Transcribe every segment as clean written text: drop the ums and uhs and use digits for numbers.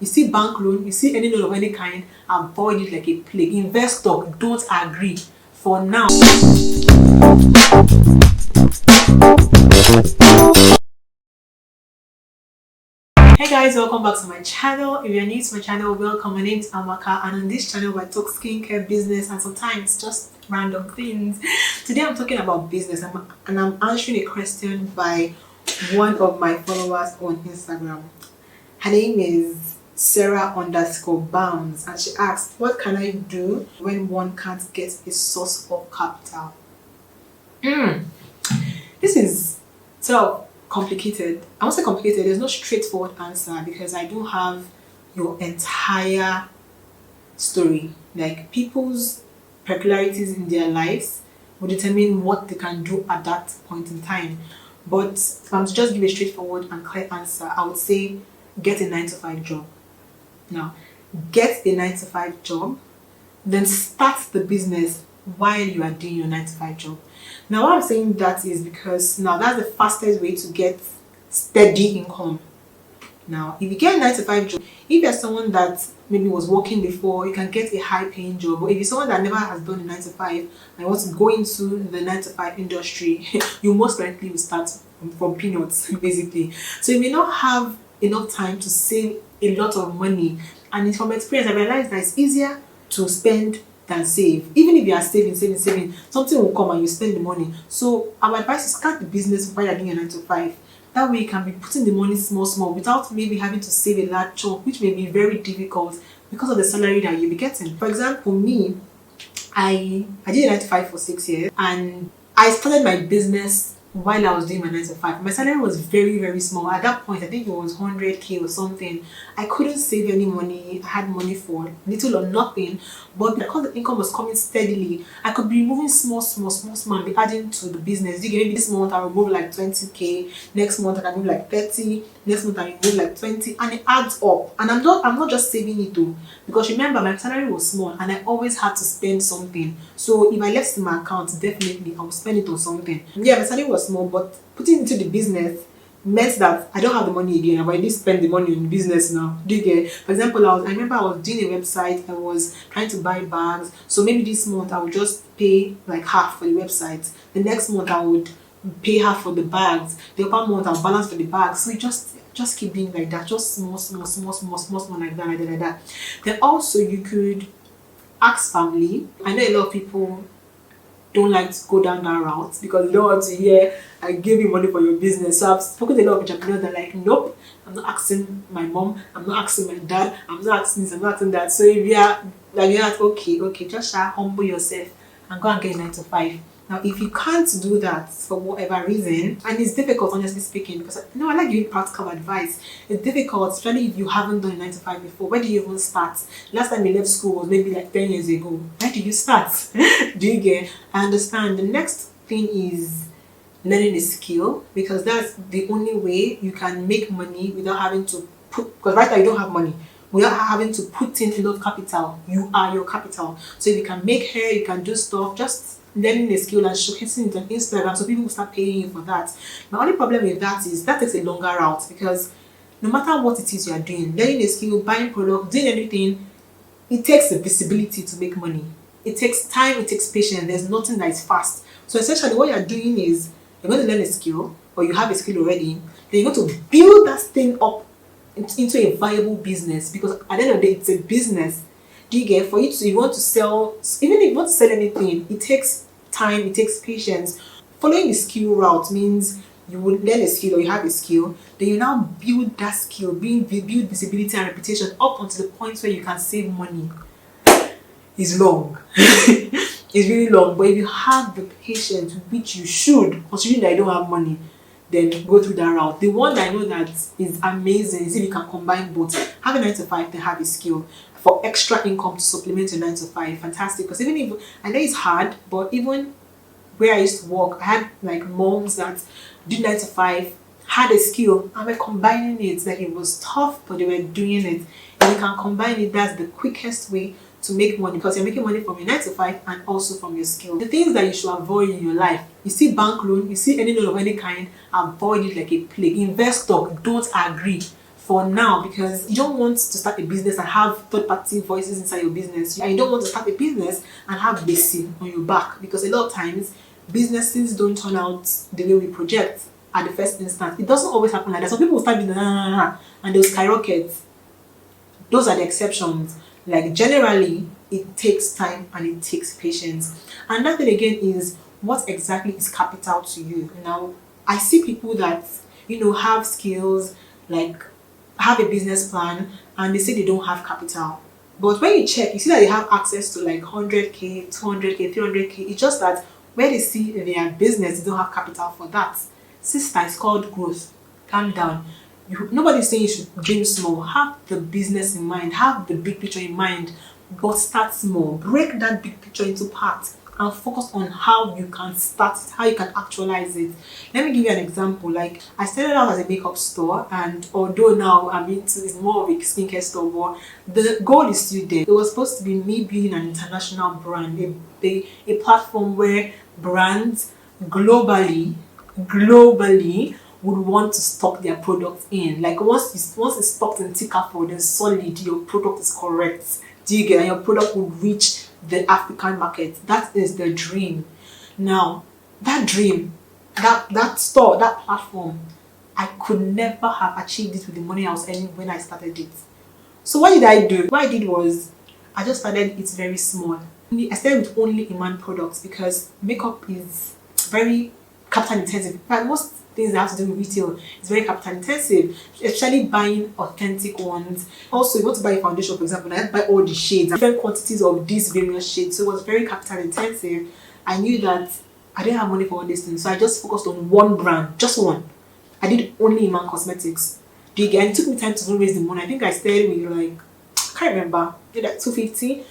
You see bank loan, you see any loan of any kind, avoid it like a plague. Investor, don't agree for now. Hey guys, welcome back to my channel. If you're new to my channel, welcome. My name is Amaka, and on this channel I talk skincare, business, and sometimes just random things. Today I'm talking about business, and I'm answering a question by one of my followers on Instagram. Her name is Sarah_Bams, and she asked, what can I do when one can't get a source of capital? This is so complicated. I won't say complicated, there's no straightforward answer because I don't have your entire story. Like, people's peculiarities in their lives will determine what they can do at that point in time. But if I'm to just give a straightforward and clear answer, I would say get a 9-to-5 job. Now, get a 9-to-5 job, then start the business while you are doing your 9-to-5 job. Now, why I'm saying that is because now that's the fastest way to get steady income. Now, if you get a 9-to-5 job, if you're someone that maybe was working before, you can get a high-paying job. Or if you're someone that never has done a 9-to-5 and wants to go into the 9-to-5 industry, you most likely will start from peanuts, basically. So you may not have enough time to save a lot of money. And from experience, I realized that it's easier to spend than save. Even if you are saving, something will come and you spend the money. So our advice is start the business while you're doing your 9-to-5. That way you can be putting the money small without maybe having to save a large chunk, which may be very difficult because of the salary that you'll be getting. For example, me, I did a 9-to-5 for 6 years, and I started my business while I was doing my 9-to-5. My salary was very small. At that point, I think it was 100k or something. I couldn't save any money. I had money for little or nothing, but because the income was coming steadily, I could be removing small and be adding to the business. Maybe this month I will move like 20k, next month I can move like 30, next month I will move like 20, and it adds up. And I'm not just saving it though, because remember, my salary was small and I always had to spend something. So if I left in my account, definitely I will spend it on something. Yeah, my salary was small, but putting into the business meant that I don't have the money again. I already spend the money on business now. Do you get? For example, I remember I was doing a website. I was trying to buy bags. So maybe this month I would just pay like half for the website. The next month I would pay half for the bags. The upper month I'll balance for the bags. So it just keep being like that. Just small like that. Then also you could ask family. I know a lot of people don't like to go down that route because they don't want to hear, I gave you money for your business. So I've spoken to a lot of entrepreneurs that are like, nope, I'm not asking my mom, I'm not asking my dad, I'm not asking this, I'm not asking that. So if you're like, okay, just humble yourself and go and get a 9-to-5. Now, if you can't do that for whatever reason, and it's difficult, honestly speaking, because I like giving practical advice. It's difficult, especially if you haven't done a 9-to-5 before. Where do you even start? Last time you left school was maybe like 10 years ago. Where do you start? Do you get? I understand. The next thing is learning a skill, because that's the only way you can make money without having to put, because right now you don't have money. Without having to put in enough capital. You are your capital. So if you can make hair, you can do stuff, just learning a skill and showcasing it on Instagram so people will start paying you for that. My only problem with that is that takes a longer route, because no matter what it is you are doing, learning a skill, buying product, doing anything, it takes the visibility to make money. It takes time, it takes patience. There's nothing that is fast. So essentially what you're doing is you're going to learn a skill, or you have a skill already, then you're going to build that thing up into a viable business, because at the end of the day it's a business. Do you get? For you to, if you want to sell, even if you want to sell anything, it takes time, it takes patience. Following the skill route means you will learn a skill, or you have a skill, then you now build that skill, build visibility and reputation up until the point where you can save money. It's long. It's really long, but if you have the patience, which you should, considering that you don't have money, then go through that route. The one that I know that is amazing is if you can combine both. Have a 9-to-5, then have a skill for extra income to supplement your 9-to-5. Fantastic. Because even if, I know it's hard, but even where I used to work, I had like moms that did 9-to-5, had a skill, and were combining it. Like, it was tough, but they were doing it. If you can combine it, that's the quickest way to make money, because you're making money from your 9-to-5 and also from your skill. The things that you should avoid in your life: you see bank loan, you see any loan of any kind, avoid it like a plague. Investor, don't agree for now, because you don't want to start a business and have third-party voices inside your business, and you don't want to start a business and have basic on your back, because a lot of times businesses don't turn out the way we project at the first instance. It doesn't always happen like that. Some people will start business and they'll skyrocket. Those are the exceptions. Like, generally, it takes time and it takes patience. Another thing again is, what exactly is capital to you? Now, I see people that, have skills, like have a business plan, and they say they don't have capital. But when you check, you see that they have access to like 100k, 200k, 300k. It's just that where they see their business, they don't have capital for that. Sister, it's called growth. Calm down. Nobody's saying you should dream small. Have the business in mind, have the big picture in mind, but start small. Break that big picture into parts and focus on how you can start it, how you can actualize it. Let me give you an example. Like, I started out as a makeup store, and although now it's more of a skincare store, but the goal is still there. It was supposed to be me building an international brand, a platform where brands globally would want to stock their products in. Like, once it's stocked in Tikafo, then solid, your product is correct. Do you get? And your product will reach the African market. That is the dream. Now, that dream, that store, that platform, I could never have achieved it with the money I was earning when I started it. So what did I do? What I did was, I just started it very small. I started with only Iman products, because makeup is very capital intensive. But most things that have to do with retail is very capital intensive, especially buying authentic ones. Also, you want to buy a foundation, for example, I had to buy all the shades, different quantities of these various shades, so it was very capital intensive. I knew that I didn't have money for all these things, so I just focused on one brand, just one. I did only Iman Cosmetics. And it took me time to raise the money. I think I started with like, I can't remember, maybe like 250.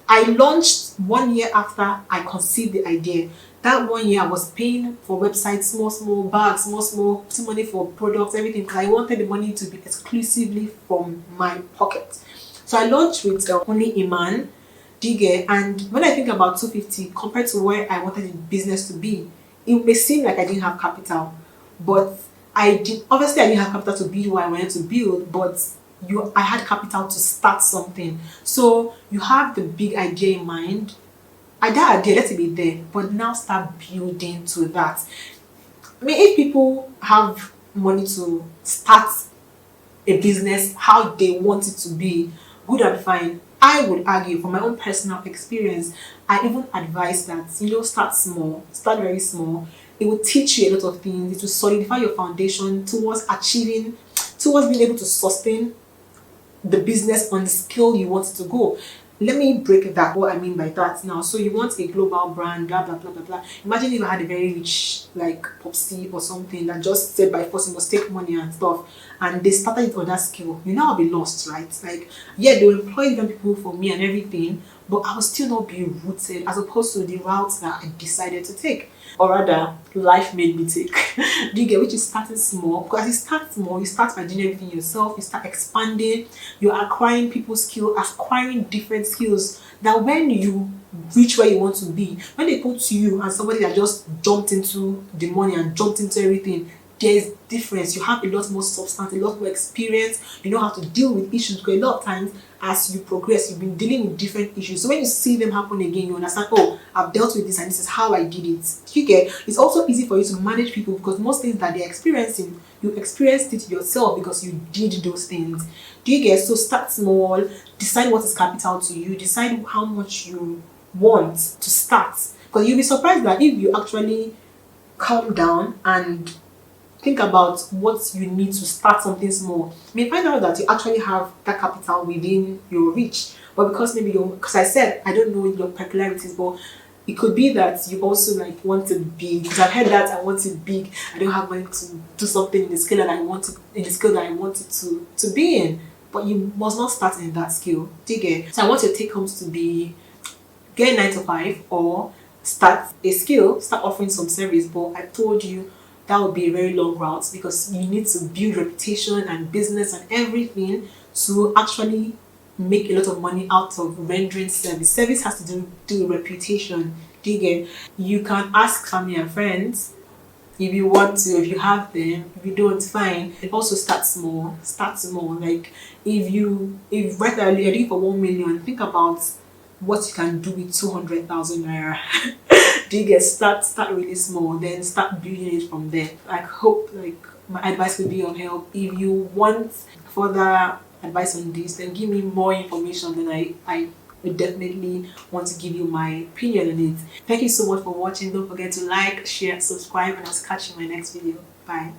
I launched 1 year after I conceived the idea. That 1 year I was paying for websites, small bags, small money for products, everything, because I wanted the money to be exclusively from my pocket. So I launched with only Iman, and when I think about 250 compared to where I wanted the business to be, it may seem like I didn't have capital, but obviously I didn't have capital to build what I wanted to build, but I had capital to start something. So you have the big idea in mind. That idea, let it be there, but now start building to that. I mean, if people have money to start a business how they want it to be, good and fine. I would argue, from my own personal experience, I even advise that, start small, start very small. It will teach you a lot of things. It will solidify your foundation towards being able to sustain the business on the scale you want it to go. Let me break that, what I mean by that now. So you want a global brand, blah, blah, blah, blah, blah. Imagine if I had a very rich, like, Popsy or something that just said by force you must take money and stuff, and they started it on that scale. I'll be lost, right? Like, yeah, they will employ different people for me and everything, but I will still not be rooted, as opposed to the route that I decided to take. Or rather, life made me take. Do you get? Which is starting small. Because as you start small, you start by doing everything yourself, you start expanding, you're acquiring people's skills, acquiring different skills, that when you reach where you want to be, when they put you and somebody that just jumped into the money and jumped into everything, there's difference. You have a lot more substance, a lot more experience. You know how to deal with issues, because a lot of times as you progress, you've been dealing with different issues. So when you see them happen again, you understand, oh, I've dealt with this and this is how I did it. You get? It's also easy for you to manage people, because most things that they're experiencing, you experienced it yourself because you did those things. Do you get? So start small, decide what is capital to you, decide how much you want to start. Because you'll be surprised that if you actually calm down and think about what you need to start something small, you may find out that you actually have that capital within your reach. But because maybe because I said I don't know your peculiarities, but it could be that you also like want it big. Because I've heard that I want it big. I don't have money to do something in the scale that I want it to be in. But you must not start in that scale. Do you get? So I want your take homes to be get 9 to 5 or start a skill, start offering some service. But I told you that would be a very long route, because you need to build reputation and business and everything to actually make a lot of money out of rendering service. Service has to do with reputation. Do you get? You can ask family and friends If you want to, if you have them, if you don't, fine. And also start small. Start small. Like if right now you're doing for 1 million, think about what you can do with 200,000 naira. Do you get start really small, then start building it from there. I hope like my advice will be of help. If you want further advice on this, then give me more information, then I would definitely want to give you my opinion on it. Thank you so much for watching. Don't forget to like, share, subscribe, and I'll catch you in my next video. Bye.